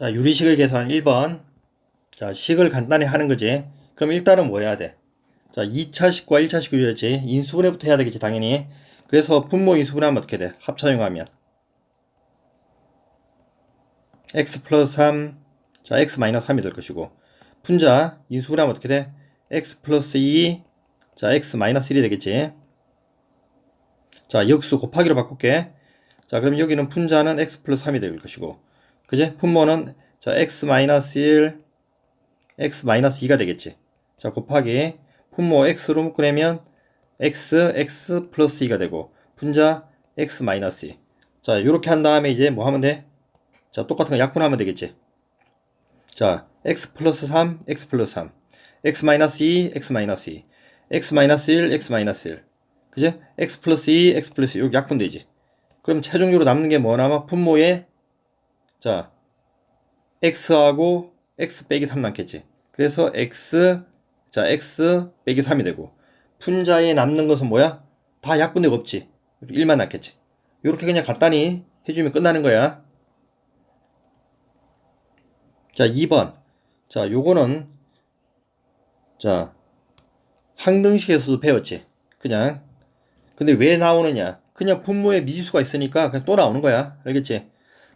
자, 유리식을 계산 1번. 자, 식을 간단히 하는 거지. 그럼 일단은 뭐 해야 돼? 자, 2차식과 1차식 유리였지. 인수분해부터 해야 되겠지, 당연히. 그래서 분모 인수분해하면 어떻게 돼? 합차용하면. x 플러스 3, 자, x 마이너스 3이 될 것이고. 분자 인수분해하면 어떻게 돼? x 플러스 2, 자, x 마이너스 1이 되겠지. 자, 역수 곱하기로 바꿀게. 자, 그럼 여기는 분자는 x 플러스 3이 될 것이고. 그지? 분모는 자, x 마이너스 1, x 마이너스 2가 되겠지. 자, 곱하기 분모 x로 묶어내면 x 플러스 2가 되고 분자 x 마이너스 2. 자, 요렇게 한 다음에 이제 뭐 하면 돼? 자, 똑같은 거 약분하면 되겠지. 자, x 플러스 3, x 플러스 3, x 마이너스 2, x 마이너스 2, x 마이너스 1, x 마이너스 1. 그지? x 플러스 2, x 플러스 2. 이렇게 약분되지. 그럼 최종적으로 남는 게 뭐 남아? 분모에 자, x하고 x 빼기 3 남겠지. 그래서 x 빼기 3이 되고 분자에 남는 것은 뭐야? 다 약분되고 없지. 1만 남겠지. 이렇게 그냥 간단히 해주면 끝나는 거야. 자, 2번. 자, 요거는 자, 항등식에서도 배웠지. 그냥. 근데 왜 나오느냐? 그냥 분모에 미지수가 있으니까 그냥 또 나오는 거야. 알겠지?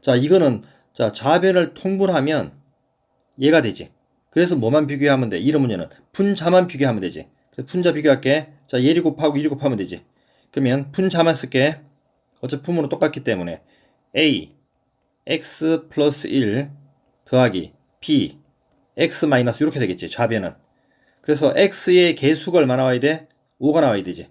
자, 이거는 자, 좌변을 통분하면 얘가 되지. 그래서 뭐만 비교하면 돼? 이런 문제는 분자만 비교하면 되지. 그래서 분자 비교할게. 자, 1이 곱하고 1이 곱하면 되지. 그러면 분자만 쓸게. 어차피 분모는 똑같기 때문에 a x 플러스 1 더하기 b x 마이너스 이렇게 되겠지. 좌변은. 그래서 x의 개수가 얼마 나와야 돼? 5가 나와야 되지.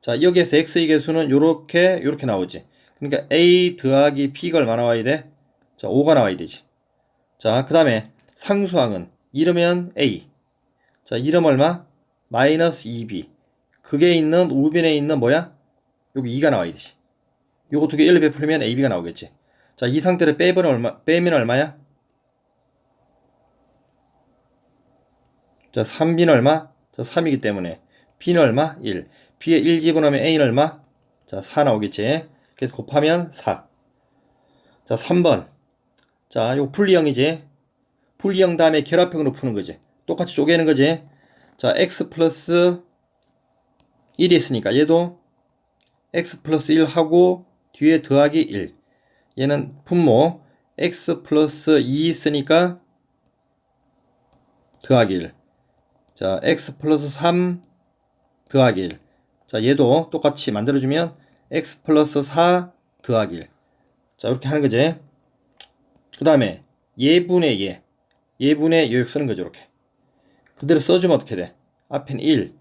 자, 여기에서 x의 개수는 요렇게 나오지. 그러니까 a 더하기 b가 얼마 나와야 돼? 자, 5가 나와야 되지. 자, 그 다음에 상수항은 이러면 a. 자, 이름 얼마? 마이너스 2b. 그게 있는 우변에 있는 뭐야? 여기 2가 나와야 되지. 요거 두 개 1로 베풀면 ab가 나오겠지. 자, 이 상태를 빼면 얼마야? 자, 3b는 얼마? 자, 3이기 때문에 b는 얼마? 1. b에 1 집어넣으면 a는 얼마? 자, 4 나오겠지. 그래서 곱하면 4. 자, 3번. 자, 요거 분리형이지. 분리형 다음에 결합형으로 푸는 거지. 똑같이 쪼개는 거지. 자, x 플러스 1이 있으니까 얘도 x 플러스 1 하고 뒤에 더하기 1. 얘는 분모 x 플러스 2 있으니까 더하기 1. 자, x 플러스 3 더하기 1. 자, 얘도 똑같이 만들어주면 x 플러스 4 더하기 1. 자, 이렇게 하는 거지. 그 다음에 예분의 예분의 요역 쓰는 거죠. 이렇게 그대로 써주면 어떻게 돼? 앞에는 1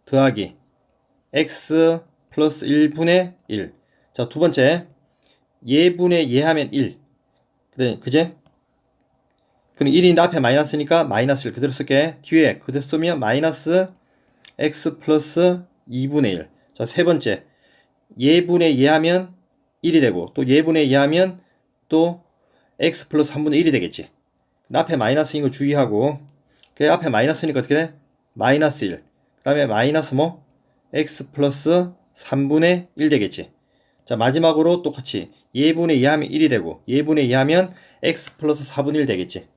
더하기 x 플러스 1분의 1. 자, 두 번째 예분의 예하면 1. 그제? 그럼 1인데 앞에 마이너스니까 마이너스를 그대로 쓸게. 뒤에 그대로 쓰면 마이너스 x 플러스 2분의 1. 자, 세 번째 예분의 예하면 1이 되고 또 예분의 예하면 또 x 플러스 3분의 1이 되겠지. 앞에 마이너스인 거 주의하고 그 앞에 마이너스니까 어떻게 돼? 마이너스 1. 그 다음에 마이너스 뭐? x 플러스 3분의 1 되겠지. 자, 마지막으로 똑같이 예분의 2하면 1이 되고 예분의 2하면 x 플러스 4분의 1 되겠지.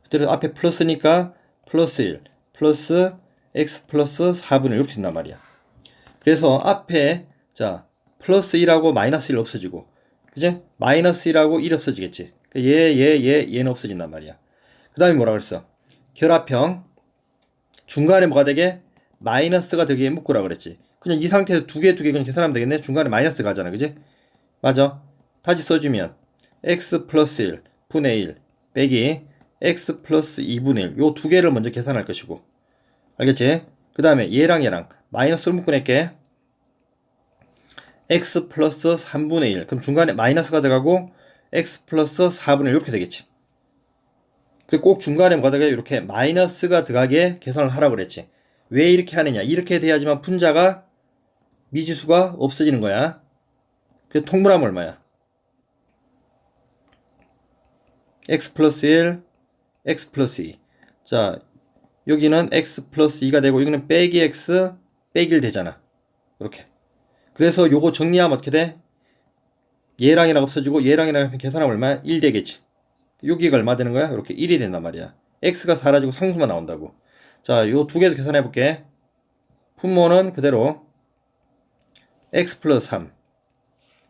그대로 앞에 플러스니까 플러스 1 플러스 x 플러스 4분의 1 이렇게 된단 말이야. 그래서 앞에 자 플러스 1하고 마이너스 1 없어지고 그지? 마이너스 1하고 1 없어지겠지. 얘는 없어진단 말이야. 그 다음에 뭐라 그랬어? 결합형 중간에 뭐가 되게? 마이너스가 되게 묶으라 그랬지. 그냥 이 상태에서 두 개 그냥 계산하면 되겠네. 중간에 마이너스 가잖아. 그지? 맞아. 다시 써주면 x 플러스 1 분의 1 빼기 x 플러스 2분의 1 요 두 개를 먼저 계산할 것이고 알겠지? 그 다음에 얘랑 마이너스를 묶어낼게. x 플러스 3분의 1 그럼 중간에 마이너스가 들어가고 x 플러스 4분의 1 이렇게 되겠지. 꼭 중간에 뭐가 들어가게 이렇게 마이너스가 들어가게 계산을 하라고 그랬지. 왜 이렇게 하느냐? 이렇게 돼야지만 분자가 미지수가 없어지는 거야. 그래서 통분하면 얼마야? x 플러스 1, x 플러스 2. 자, 여기는 x 플러스 2가 되고 여기는 빼기 x 빼기 1 되잖아. 이렇게. 그래서 요거 정리하면 어떻게 돼? 얘랑 없어지고 얘랑 계산하면 얼마야? 1 되겠지. 여기가 얼마 되는 거야? 이렇게 1이 된단 말이야. x가 사라지고 상수만 나온다고. 자, 요 두 개도 계산해 볼게. 분모는 그대로 x 플러스 3,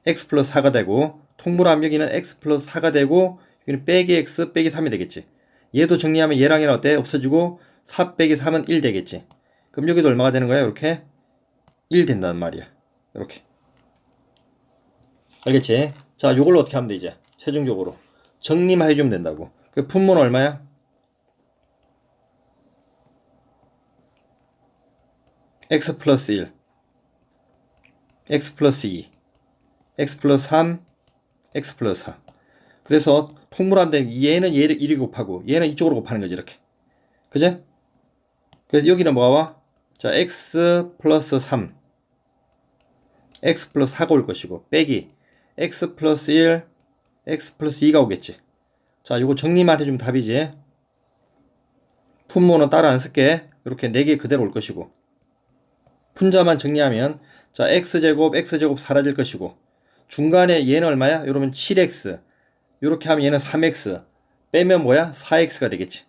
x 플러스 4가 되고, 통분하면 여기는 x 플러스 4가 되고, 여기는 빼기 x 빼기 3이 되겠지. 얘도 정리하면 얘랑 얘랑 어때? 없어지고 4 빼기 3은 1 되겠지. 그럼 여기도 얼마가 되는 거야? 이렇게 1 된다는 말이야. 이렇게. 알겠지? 자, 요걸로 어떻게 하면 돼, 이제? 최종적으로. 정리만 해주면 된다고. 그 분모는 얼마야? x 플러스 1, x 플러스 2, x 플러스 3, x 플러스 4. 그래서 통분하면 얘는 얘를 1이 곱하고 얘는 이쪽으로 곱하는 거지, 이렇게. 그제? 그래서 여기는 뭐가 와? 자, x 플러스 3, x 플러스 4가 올 것이고, 빼기 x 플러스 1, x 플러스 2가 오겠지. 자, 요거 정리만 해주면 답이지. 분모는 따로 안 쓸게. 이렇게 4개 그대로 올 것이고, 분자만 정리하면, 자, x제곱, x제곱 사라질 것이고, 중간에 얘는 얼마야? 이러면 7x, 이렇게 하면 얘는 3x, 빼면 뭐야? 4x가 되겠지.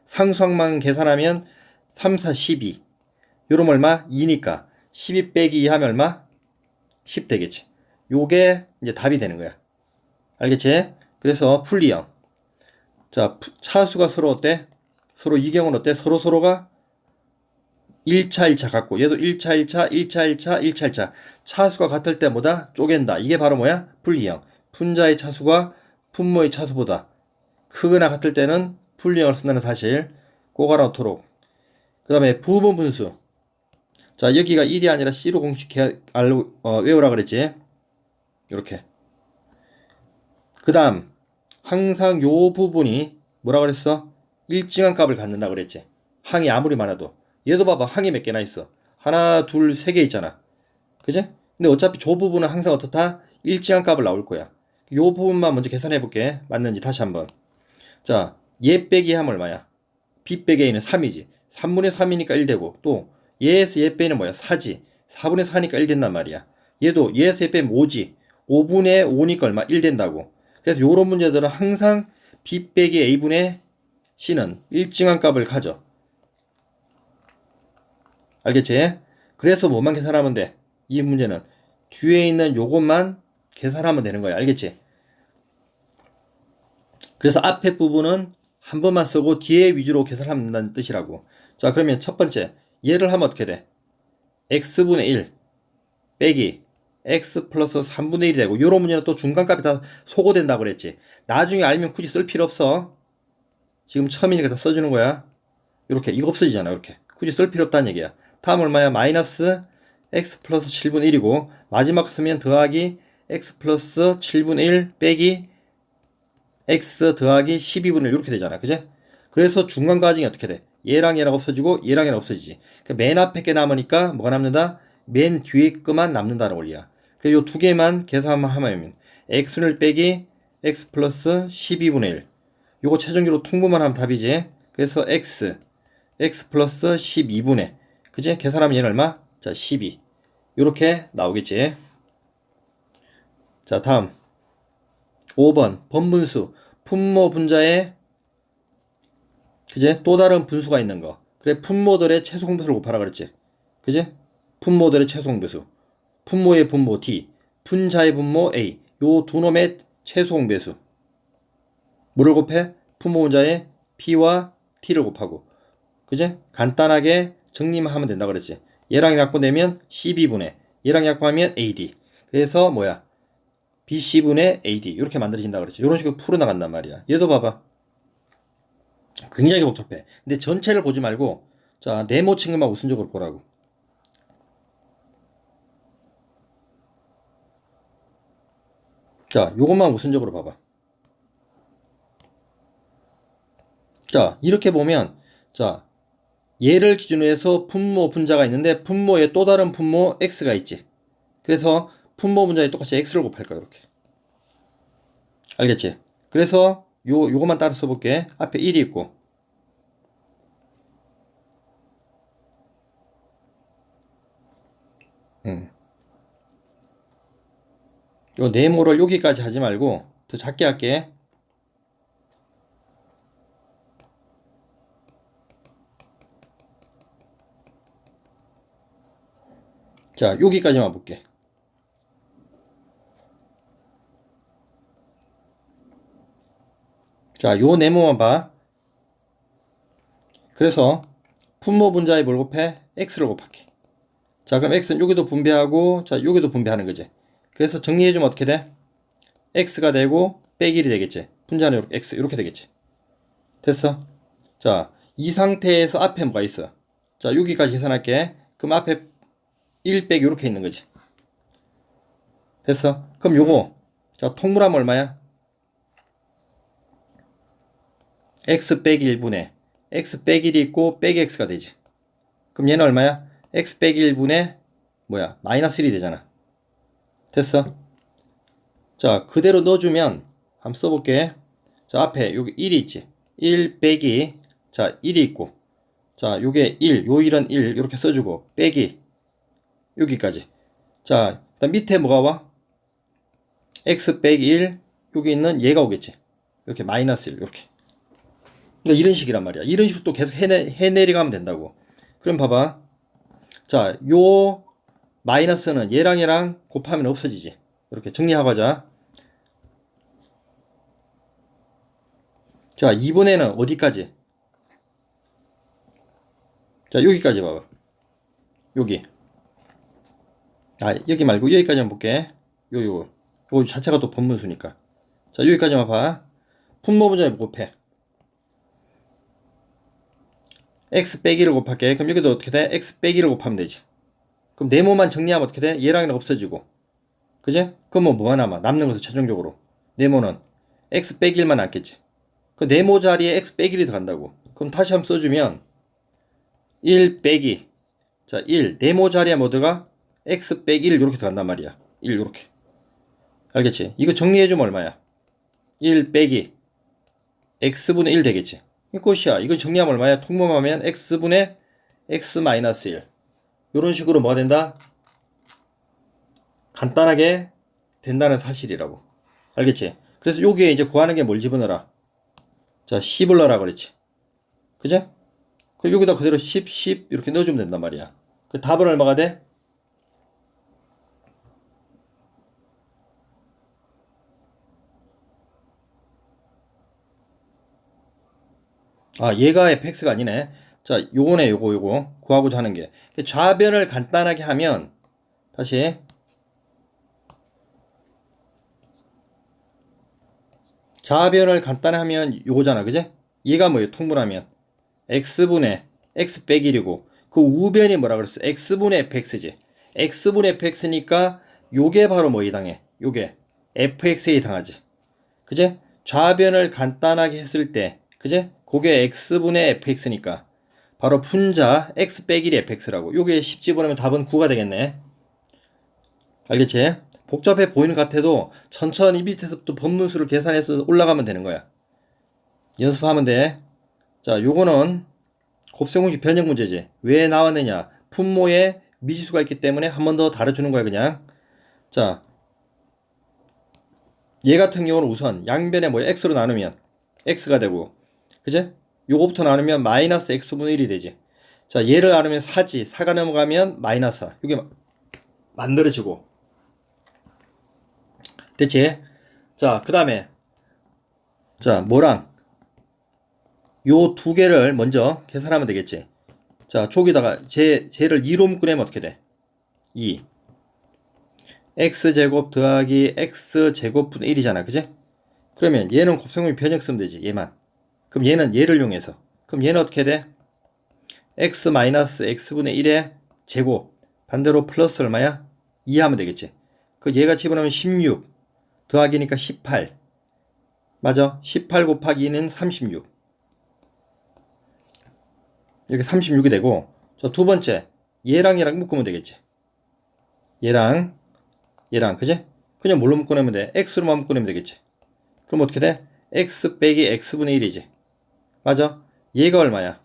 상수항만 계산하면 3, 4, 12, 요러면 얼마? 2니까 12 빼기 2 하면 얼마? 10 되겠지. 요게 이제 답이 되는 거야. 알겠지? 그래서 풀이형. 자, 차수가 서로 어때? 서로 이 경우는 어때? 서로가 1차 1차 같고, 얘도 1차 1차 1차 1차 1차 1차 차수가 같을 때 뭐다? 쪼갠다. 이게 바로 뭐야? 풀이형. 분자의 차수가 분모의 차수보다 크거나 같을 때는 풀이형을 쓴다는 사실 꼭 알아놓도록. 그 다음에 부분 분수. 자, 여기가 1이 아니라 C로 공식 외우라 그랬지. 이렇게. 그 다음, 항상 요 부분이 뭐라 그랬어? 일정한 값을 갖는다 그랬지. 항이 아무리 많아도. 얘도 봐봐. 항이 몇 개나 있어. 하나, 둘, 세 개 있잖아. 그지? 근데 어차피 저 부분은 항상 어떻다? 일정한 값을 나올 거야. 요 부분만 먼저 계산해 볼게. 맞는지 다시 한번. 자, 얘 빼기 하면 얼마야? b 빼기 a는 3이지. 3분의 3이니까 1 되고, 또 얘에서 얘 빼는 뭐야? 4지. 4분의 4니까 1 된단 말이야. 얘도 얘에서 얘 빼면 5지. 5분의 5니까 얼마? 1 된다고. 그래서 요런 문제들은 항상 b 빼기 a분의 c는 일정한 값을 가져. 알겠지? 그래서 뭐만 계산하면 돼? 이 문제는 뒤에 있는 요것만 계산하면 되는 거야. 알겠지? 그래서 앞에 부분은 한 번만 쓰고 뒤에 위주로 계산하면 된다는 뜻이라고. 자, 그러면 첫 번째 얘를 하면 어떻게 돼? x분의 1 빼기 x 플러스 3분의 1이 되고, 요런 문제는 또 중간값이 다 소거된다고 그랬지. 나중에 알면 굳이 쓸 필요 없어. 지금 처음이니까 다 써주는 거야. 이렇게 이거 없어지잖아. 이렇게 굳이 쓸 필요 없다는 얘기야. 다음 얼마야? 마이너스 x 플러스 7분의 1이고, 마지막 쓰면 더하기 x 플러스 7분의 1 빼기 x 더하기 12분의 1 이렇게 되잖아. 그제? 그래서 중간 과정이 어떻게 돼? 얘랑 얘랑 없어지고 얘랑 얘랑 없어지지. 그러니까 맨 앞에 게 남으니까 뭐가 남는다? 맨 뒤에 거만 남는다는 원리야. 그래서 요 두 개만 계산하면 x를 빼기 x 플러스 12분의 1. 요거 최종적으로 통분만 하면 답이지. 그래서 x 플러스 12분의, 그지? 계산하면 얘는 얼마? 자, 12. 요렇게 나오겠지. 자, 다음 5번 번분수. 분모 분자에, 그지? 또 다른 분수가 있는 거. 그래, 분모들의 최소 공배수를 곱하라 그랬지. 그지? 분모들의 최소 공배수. 분모의 분모 D, 분자의 분모 A. 요 두 놈의 최소 공배수. 뭐를 곱해? 분모 분자의 P와 T를 곱하고. 그지? 간단하게 정리만 하면 된다 그랬지. 얘랑 약분되면 12분의, 얘랑 약분하면 AD. 그래서 뭐야? BC분의 AD. 이렇게 만들어진다 그랬지. 이런 식으로 풀어나간단 말이야. 얘도 봐봐. 굉장히 복잡해. 근데 전체를 보지 말고, 자, 네모친 것만 우선적으로 보라고. 자, 요것만 우선적으로 봐봐. 자, 이렇게 보면, 자, 얘를 기준으로 해서 분모 분자가 있는데, 분모에 또 다른 분모 x가 있지. 그래서 분모 분자에 똑같이 x를 곱할 거야, 이렇게. 알겠지? 그래서 요거만 따로 써볼게. 앞에 1이 있고, 요 네모를 여기까지 하지 말고 더 작게 할게. 자, 여기까지만 볼게. 자, 요 네모만 봐. 그래서 분모 분자에 뭘 곱해? x를 곱할게. 자, 그럼 x는 여기도 분배하고, 자, 여기도 분배하는 거지. 그래서 정리해주면 어떻게 돼? x가 되고, 빼기 1이 되겠지. 분자는 이렇게 x, 이렇게 되겠지. 됐어? 자, 이 상태에서 앞에 뭐가 있어? 자, 여기까지 계산할게. 그럼 앞에 1 빼기 이렇게 있는 거지. 됐어? 그럼 요거, 자, 통분하면 얼마야? x 빼기 1분의 x 빼기 1이 있고, 빼기 x가 되지. 그럼 얘는 얼마야? x 빼기 1분의 뭐야? 마이너스 1이 되잖아. 됐어? 자, 그대로 넣어주면 한번 써볼게. 자, 앞에 여기 1이 있지. 1 빼기, 자, 1이 있고, 자, 요게 1, 요 1은 1 이렇게 써주고, 빼기 여기까지. 자, 일단 밑에 뭐가 와? x 빼기 1, 여기 있는 얘가 오겠지. 이렇게 마이너스 1 이렇게. 그러니까 이런 식이란 말이야. 이런 식으로 또 계속 해내려가면 된다고. 그럼 봐봐. 자, 요 마이너스는 얘랑 얘랑 곱하면 없어지지. 이렇게 정리하고 하자. 자, 이번에는 어디까지? 자, 여기까지 봐봐. 여기. 아, 여기 말고 여기까지만 볼게. 요 자체가 또 번분수니까. 자, 여기까지만 봐. 분모 분자에 곱해. x 빼기를 곱할게. 그럼 여기도 어떻게 돼? x 빼기를 곱하면 되지. 그럼 네모만 정리하면 어떻게 돼? 얘랑 얘랑 없어지고. 그지? 그럼 뭐가 남아? 남는 것은 최종적으로. 네모는 x 빼기 1만 남겠지. 그 네모 자리에 x 빼기 1이 들어간다고. 그럼 다시 한번 써주면 1 빼기. 자, 1. 네모 자리에 뭐 들어가? x 빼기 1 이렇게 들어간단 말이야. 1 이렇게. 알겠지? 이거 정리해주면 얼마야? 1 빼기 x분의 1 되겠지. 이 끝이야. 이거 정리하면 얼마야? 통분하면 x분의 x 마이너스 1. 이런 식으로 뭐가 된다? 간단하게 된다는 사실이라고. 알겠지? 그래서 여기에 이제 구하는 게 뭘 집어넣어라? 자, 10을 넣으라 그랬지. 그죠? 그럼 여기다 그대로 10, 10 이렇게 넣어주면 된단 말이야. 그 답은 얼마가 돼? 아, 얘가 fx가 아니네. 자, 요거네, 요거. 구하고자 하는 게. 좌변을 간단하게 하면, 다시. 좌변을 간단하면 요거잖아, 그지? 얘가 뭐예요? 통분하면. x분의 x 빼기 1이고, 그 우변이 뭐라 그랬어? x분의 fx지. x분의 fx니까, 요게 바로 뭐에 해당해? 요게. fx에 해당하지. 그지? 좌변을 간단하게 했을 때, 그지? 그게 x분의 fx니까 바로 분자 x 빼기 1이 fx라고. 요게 10 집어넣으면 답은 9가 되겠네. 알겠지? 복잡해 보이는 것 같아도 천천히 밑에서부터 법문수를 계산해서 올라가면 되는 거야. 연습하면 돼. 자, 요거는 곱셈공식 변형 문제지. 왜 나왔느냐? 분모에 미지수가 있기 때문에 한 번 더 다뤄주는 거야, 그냥. 자, 얘 같은 경우는 우선 양변에 뭐야? x로 나누면 x가 되고, 그제? 요거부터 나누면 마이너스 x분의 1이 되지. 자, 얘를 나누면 4지. 4가 넘어가면 마이너스 4. 이게 만들어지고. 됐지? 자, 그 다음에 자, 뭐랑 요 두 개를 먼저 계산하면 되겠지. 자, 저기다가 쟤를 2로 묶으면 어떻게 돼? 2. x제곱 더하기 x제곱분의 1이잖아. 그지? 그러면 얘는 곱셈공식 변형 쓰면 되지. 얘만. 그럼 얘는 얘를 이용해서. 그럼 얘는 어떻게 돼? x 마이너스 x분의 1의 제곱. 반대로 플러스 얼마야? 2 하면 되겠지. 그 얘가 집어넣으면 16. 더하기니까 18. 맞아. 18 곱하기 2는 36. 이렇게 36이 되고. 자, 두 번째. 얘랑 얘랑 묶으면 되겠지. 얘랑 그지? 그냥 뭘로 묶어내면 돼? x로만 묶어내면 되겠지. 그럼 어떻게 돼? x 빼기 x분의 1이지. 맞아? 얘가 얼마야?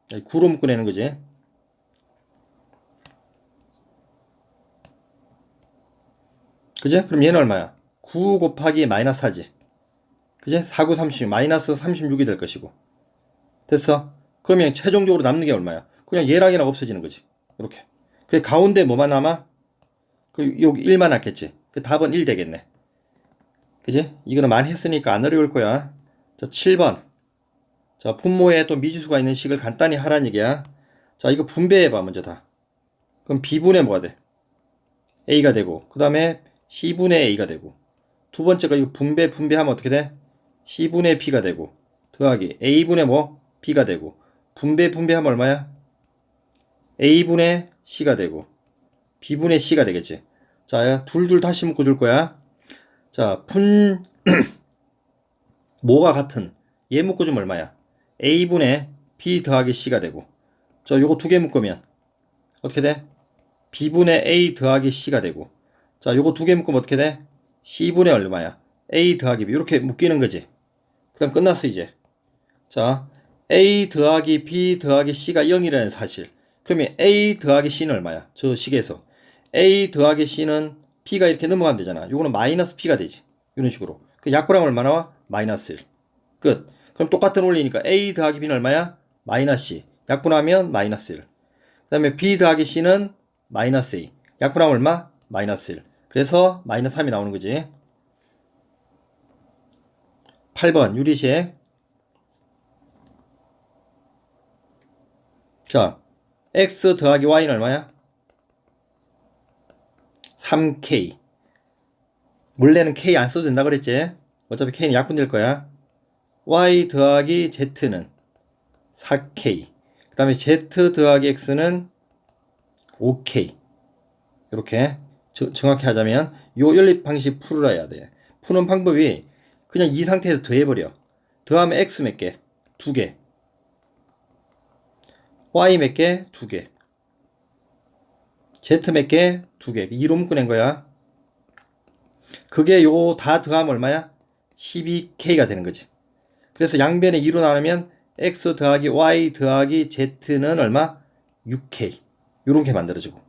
9로 묶어내는 거지. 그지? 그럼 얘는 얼마야? 9 곱하기 마이너스 4지. 그지? 4, 9, 36. 마이너스 36이 될 것이고. 됐어? 그러면 최종적으로 남는 게 얼마야? 그냥 얘랑 얘랑 없어지는 거지. 이렇게. 그래, 가운데 뭐만 남아? 여기 1만 났겠지. 그 답은 1 되겠네. 그지? 이거는 많이 했으니까 안 어려울 거야. 자, 7번. 자, 분모에 또 미지수가 있는 식을 간단히 하라는 얘기야. 자, 이거 분배해봐, 먼저 다. 그럼 B분의 뭐가 돼? A가 되고, 그 다음에 C분의 A가 되고, 두 번째가 이거 분배하면 어떻게 돼? C분의 B가 되고, 더하기 A분의 뭐? B가 되고, 분배하면 얼마야? A분의 C가 되고, B분의 C가 되겠지. 자, 둘 다시 묶어줄 거야. 자, 모가 같은 얘 묶어주면 얼마야? A분의 B 더하기 C가 되고, 자, 요거 두 개 묶으면 어떻게 돼? B분의 A 더하기 C가 되고, 자, 요거 두 개 묶으면 어떻게 돼? C분의 얼마야? A 더하기 B. 이렇게 묶이는 거지. 그 다음 끝났어, 이제. 자, A 더하기 B 더하기 C가 0이라는 사실. 그러면 A 더하기 C는 얼마야? 저 식에서. A 더하기 C는 B가 이렇게 넘어가면 되잖아. 요거는 마이너스 B가 되지. 이런 식으로. 그 약분하면 얼마 나와? 마이너스 1. 끝. 그럼 똑같은 원리니까 A 더하기 B는 얼마야? 마이너스 C. 약분하면 마이너스 1. 그 다음에 B 더하기 C는 마이너스 A. 약분하면 얼마? 마이너스 1. 그래서 마이너스 3이 나오는 거지. 8번 유리식. 자, X 더하기 Y는 얼마야? 3K. 원래는 K 안 써도 된다 그랬지? 어차피 K는 약분될 거야. Y 더하기 Z는 4K. 그 다음에 Z 더하기 X는 5K. 이렇게 정확히 하자면 요 연립 방식 풀어야 돼. 푸는 방법이 그냥 이 상태에서 더해버려. 더하면 X 몇 개? 2개. Y 몇 개? 2개. Z 몇 개? 2개. 2로 묶어낸 거야. 그게 요 다 더하면 얼마야? 12K가 되는 거지. 그래서 양변에 2로 나누면 X 더하기 Y 더하기 Z는 얼마? 6K. 요렇게 만들어지고.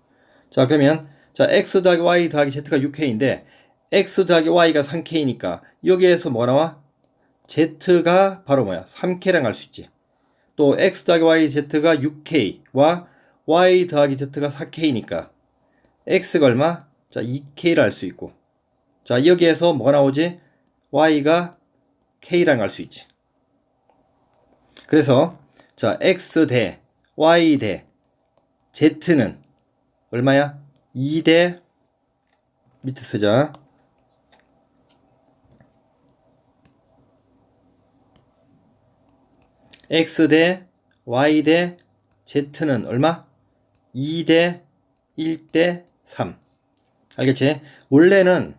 자, 그러면 자, X 더하기 Y 더하기 Z가 6K인데 X 더하기 Y가 3K니까 여기에서 뭐 나와? Z가 바로 뭐야? 3K랑 할 수 있지. 또 X 더하기 Y Z가 6K와 Y 더하기 Z가 4K니까 X가 얼마? 자, 2K를 알 수 있고. 자, 여기에서 뭐가 나오지? Y가 K랑 할 수 있지. 그래서 자, X 대 Y 대 Z는 얼마야? 2 대 밑에 쓰자. X 대 Y 대 Z는 얼마? 2 대 1 대 3. 알겠지? 원래는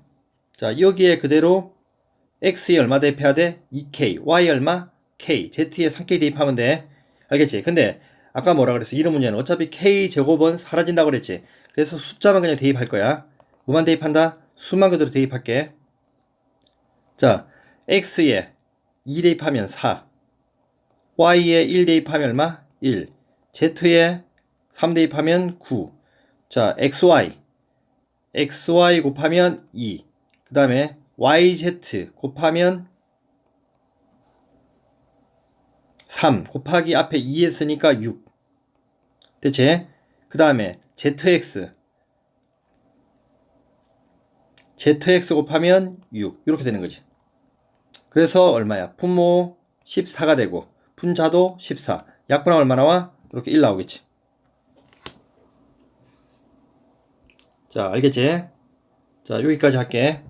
자, 여기에 그대로 X에 얼마 대입해야 돼? 2K. Y 얼마? K. Z에 3K 대입하면 돼. 알겠지? 근데 아까 뭐라 그랬어? 이런 문제는 어차피 K 제곱은 사라진다고 그랬지. 그래서 숫자만 그냥 대입할 거야. 뭐만 대입한다? 수만 그대로 대입할게. 자, X에 2 대입하면 4. Y에 1 대입하면 얼마? 1. Z에 3 대입하면 9. 자, XY 곱하면 2. 그 다음에 YZ 곱하면 3 곱하기 앞에 2 했으니까 6. 됐지? 그 다음에 ZX 곱하면 6. 이렇게 되는 거지. 그래서 얼마야? 분모 14가 되고 분자도 14. 약분하면 얼마 나와? 이렇게 1 나오겠지. 자, 알겠지? 자, 여기까지 할게.